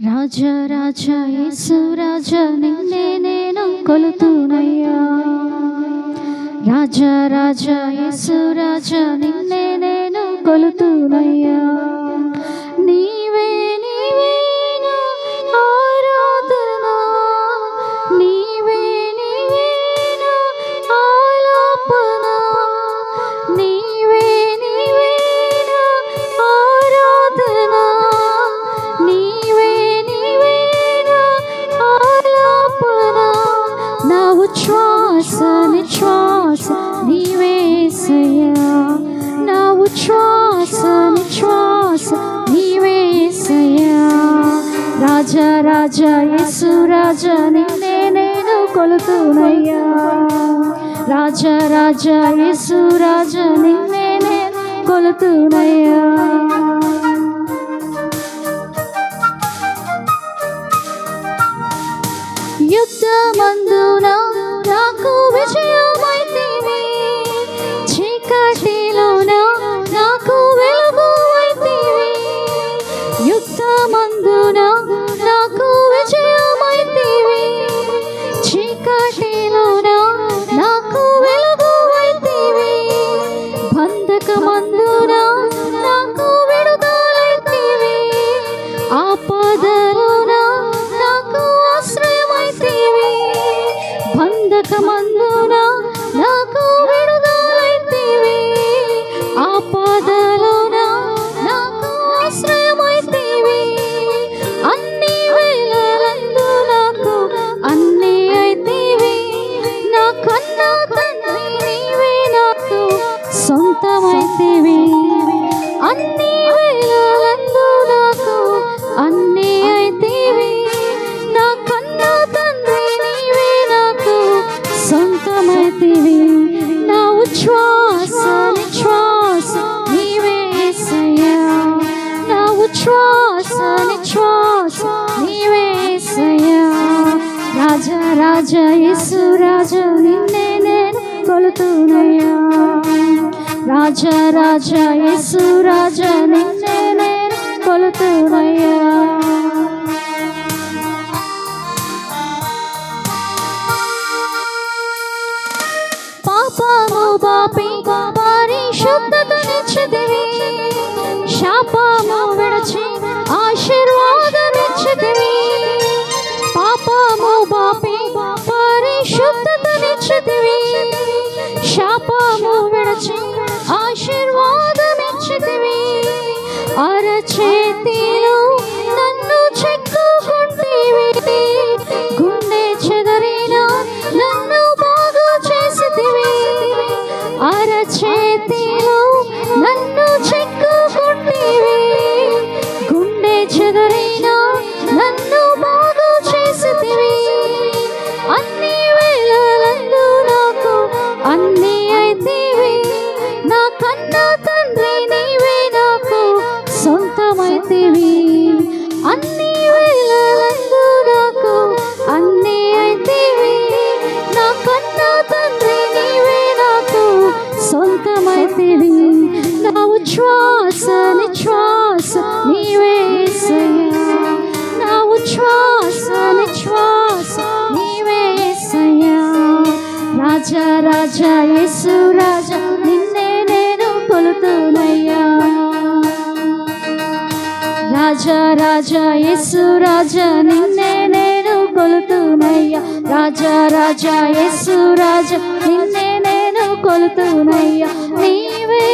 రాజా రాజా యేసు రాజా నిన్నే నేను కొలుతునయ్యా. రాజా రాజా యేసు రాజా నిన్నే నేను కొలుతునయ్యా. నీవే నీవే నా ఆరాధన, నీవే నీవే నా ఆలాపన, నీవే నీవే నా ఆరాధన, నీవే నీవే నా ఆలాపన. నా ఉచ్ఛ్వాస నిశ్వాస నీవే యేసయ్యా, నా ఉచ్ఛ్వాస నిశ్వాస నీవే యేసయ్యా. రాజా రాజా యేసు రాజా నిన్నే నేను కొలుతునయ్యా. రాజా రాజా యేసు రాజా నిన్నే నేను కొలుతునయ్యా. యుద్ధమందున నాకు విజయమైతివి, చీకటిలోన నాకు వెలుగువైతివి. యుద్ధమందున నాకు విజయమైతివి, చీకటిలోన నాకు వెలుగువైతివి. బంధకమందున నాకు విడుదలైతివి, ఆపదలోన నాకు ఆశ్రయమైతివి. బంధకమందున నాకు విడుదలైతివి, ఆపదలోన నాకు ఆశ్రయమైతివి. అన్ని వేళలందు నాకు అన్ని అయితివి, నా కన్నా తండ్రి నీవే నాకు సొంతమైతివి. అన్ని వేళలందు నాకు అన్ని అయితివి, నా కన్నా తండ్రి నీవే నాకు సొంతమైతివి. నా ఉచ్ఛ్వాస నిశ్వాస నీవే యేసయ్యా, నా ఉచ్ఛ్వాస నిశ్వాస నీవే యేసయ్యా. రాజా రాజా యేసు రాజా నిన్నే నేను కొలుతునయ్యా. రాజా రాజా యేసు రాజా నిన్నే నేను కొలుతునయ్యా. పాపము బాపి పరిశుద్ధతనిచ్చితివి, శాపము విడిచి ఆశీర్వాదమిచ్చితివి. పాపము బాపి పరిశుద్ధతనిచ్చితివి, శాపము విడిచి ఆశీర్వాదమిచ్చితివి. అరచేతిలో నన్ను చెక్కుకుంటివి, గుండె చెదరిన నన్ను బాగు చేసితివి. అరచేతిలో నన్ను చెక్కుకుంటివి, గుండె చెదరిన నన్ను బాగు చేసితివి. అన్ని వేళలందు నాకు అన్ని అయితివి, నా కన్నా తండ్రి నీవే నాకు సొంతమైతివి. అన్ని వేళలందు నాకు అన్ని అయితివి, నా కన్నా తండ్రి నీవే నాకు సొంతమైతివి. నా ఉచ్ఛ్వాస నిశ్వాస నీవే యేసయ్యా, నా ఉచ్ఛ్వాస నిశ్వాస నీవే యేసయ్యా. రాజా రాజా యేసు రాజా నిన్నే నేను కొలుతునయ్యా. రాజా రాజా యేసు రాజా నిన్నే నేను కొలుతునయ్యా. రాజా రాజా యేసు రాజా నిన్నే నేను కొలుతునయ్యా. నీవే